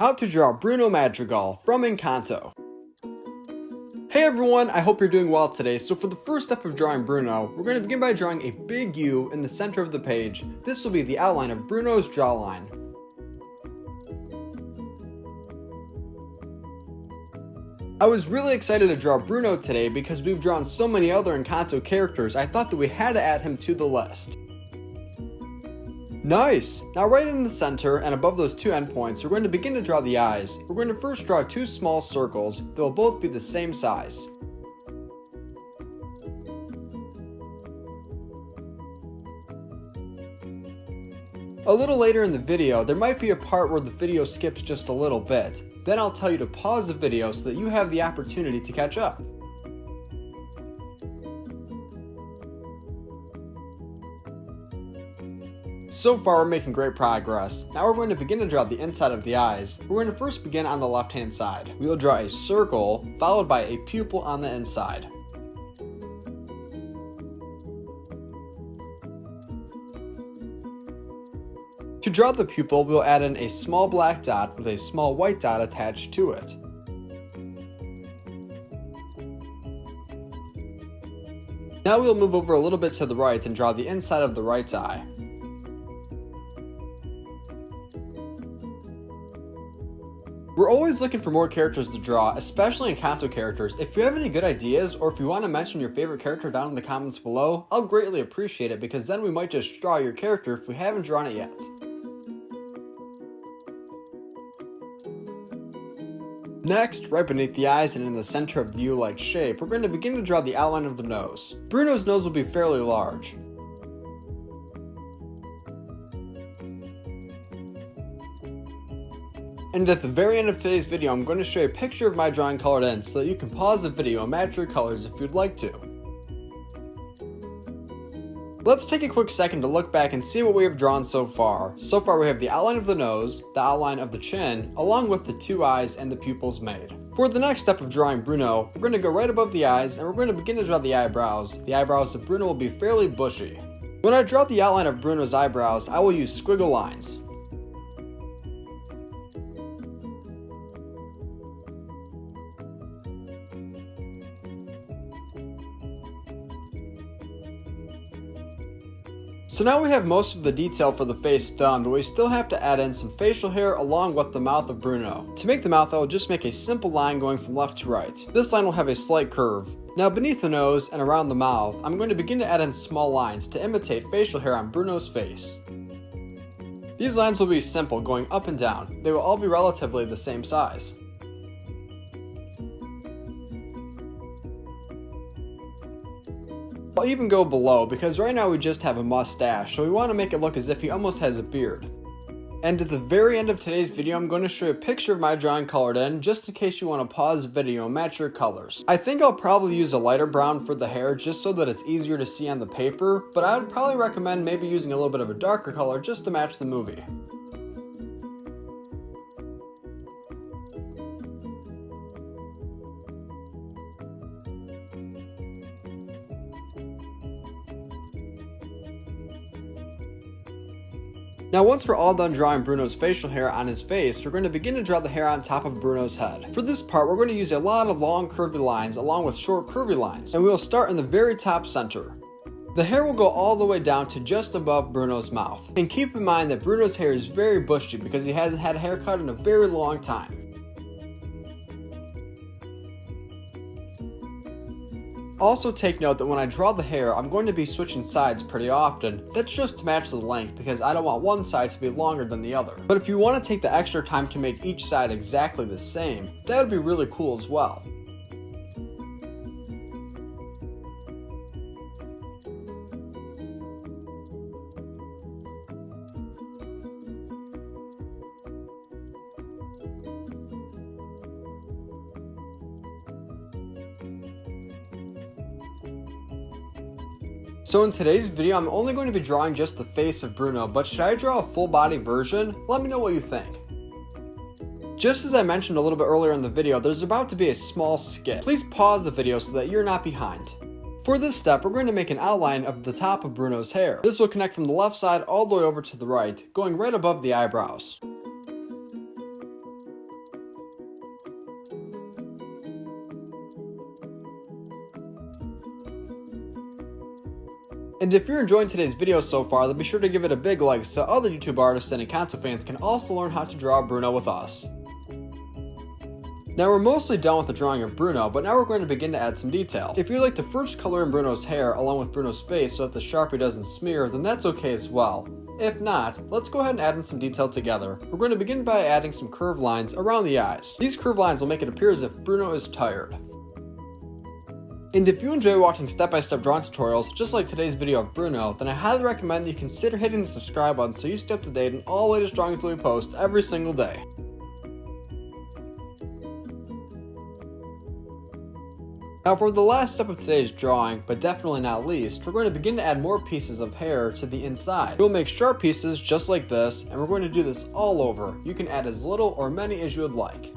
How to draw Bruno Madrigal from Encanto. Hey everyone, I hope you're doing well today. So for the first step of drawing Bruno, we're going to begin by drawing a big U in the center of the page. This will be the outline of Bruno's jawline. I was really excited to draw Bruno today because we've drawn so many other Encanto characters. I thought that we had to add him to the list. Nice! Now right in the center and above those two endpoints, we're going to begin to draw the eyes. We're going to first draw two small circles. They'll both be the same size. A little later in the video, there might be a part where the video skips just a little bit. Then I'll tell you to pause the video so that you have the opportunity to catch up. So far we're making great progress. Now we're going to begin to draw the inside of the eyes. We're going to first begin on the left hand side. We will draw a circle followed by a pupil on the inside. To draw the pupil, we'll add in a small black dot with a small white dot attached to it. Now we'll move over a little bit to the right and draw the inside of the right eye. We're always looking for more characters to draw, especially Encanto characters. If you have any good ideas, or if you want to mention your favorite character down in the comments below, I'll greatly appreciate it because then we might just draw your character if we haven't drawn it yet. Next, right beneath the eyes and in the center of the U-like shape, we're going to begin to draw the outline of the nose. Bruno's nose will be fairly large. And at the very end of today's video, I'm going to show you a picture of my drawing colored in so that you can pause the video and match your colors if you'd like to. Let's take a quick second to look back and see what we have drawn so far. So far we have the outline of the nose, the outline of the chin, along with the two eyes and the pupils made. For the next step of drawing Bruno, we're going to go right above the eyes and we're going to begin to draw the eyebrows. The eyebrows of Bruno will be fairly bushy. When I draw the outline of Bruno's eyebrows, I will use squiggle lines. So now we have most of the detail for the face done, but we still have to add in some facial hair along with the mouth of Bruno. To make the mouth, I will just make a simple line going from left to right. This line will have a slight curve. Now beneath the nose and around the mouth, I'm going to begin to add in small lines to imitate facial hair on Bruno's face. These lines will be simple, going up and down. They will all be relatively the same size. I'll even go below because right now we just have a mustache, so we want to make it look as if he almost has a beard. And at the very end of today's video, I'm going to show you a picture of my drawing colored in, just in case you want to pause the video and match your colors. I think I'll probably use a lighter brown for the hair just so that it's easier to see on the paper, but I would probably recommend maybe using a little bit of a darker color just to match the movie. Now once we're all done drawing Bruno's facial hair on his face, we're going to begin to draw the hair on top of Bruno's head. For this part, we're going to use a lot of long curvy lines along with short curvy lines, and we will start in the very top center. The hair will go all the way down to just above Bruno's mouth. And keep in mind that Bruno's hair is very bushy because he hasn't had a haircut in a very long time. Also take note that when I draw the hair, I'm going to be switching sides pretty often. That's just to match the length because I don't want one side to be longer than the other. But if you want to take the extra time to make each side exactly the same, that would be really cool as well. So in today's video, I'm only going to be drawing just the face of Bruno, but should I draw a full body version? Let me know what you think. Just as I mentioned a little bit earlier in the video, there's about to be a small skip. Please pause the video so that you're not behind. For this step, we're going to make an outline of the top of Bruno's hair. This will connect from the left side all the way over to the right, going right above the eyebrows. And if you're enjoying today's video so far, then be sure to give it a big like so other YouTube artists and Encanto fans can also learn how to draw Bruno with us. Now we're mostly done with the drawing of Bruno, but now we're going to begin to add some detail. If you'd like to first color in Bruno's hair along with Bruno's face so that the Sharpie doesn't smear, then that's okay as well. If not, let's go ahead and add in some detail together. We're going to begin by adding some curved lines around the eyes. These curved lines will make it appear as if Bruno is tired. And if you enjoy watching step-by-step drawing tutorials just like today's video of Bruno, then I highly recommend that you consider hitting the subscribe button so you stay up to date on all the latest drawings that we post every single day. Now for the last step of today's drawing, but definitely not least, we're going to begin to add more pieces of hair to the inside. We'll make sharp pieces just like this, and we're going to do this all over. You can add as little or many as you would like.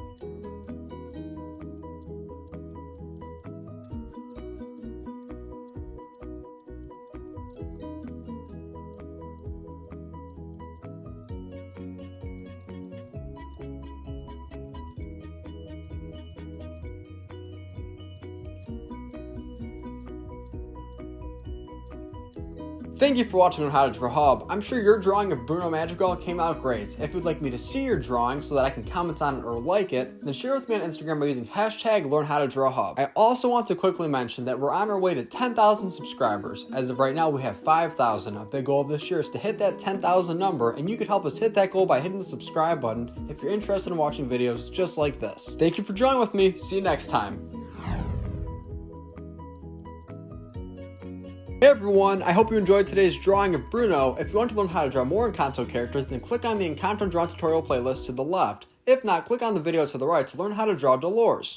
Thank you for watching on How to Draw Hub. I'm sure your drawing of Bruno Madrigal came out great. If you'd like me to see your drawing so that I can comment on it or like it, then share it with me on Instagram by using hashtag #LearnHowToDrawHub. I also want to quickly mention that we're on our way to 10,000 subscribers. As of right now, we have 5,000. A big goal of this year is to hit that 10,000 number, and you could help us hit that goal by hitting the subscribe button if you're interested in watching videos just like this. Thank you for drawing with me. See you next time. Hey everyone, I hope you enjoyed today's drawing of Bruno. If you want to learn how to draw more Encanto characters, then click on the Encanto Draw Tutorial playlist to the left. If not, click on the video to the right to learn how to draw Dolores.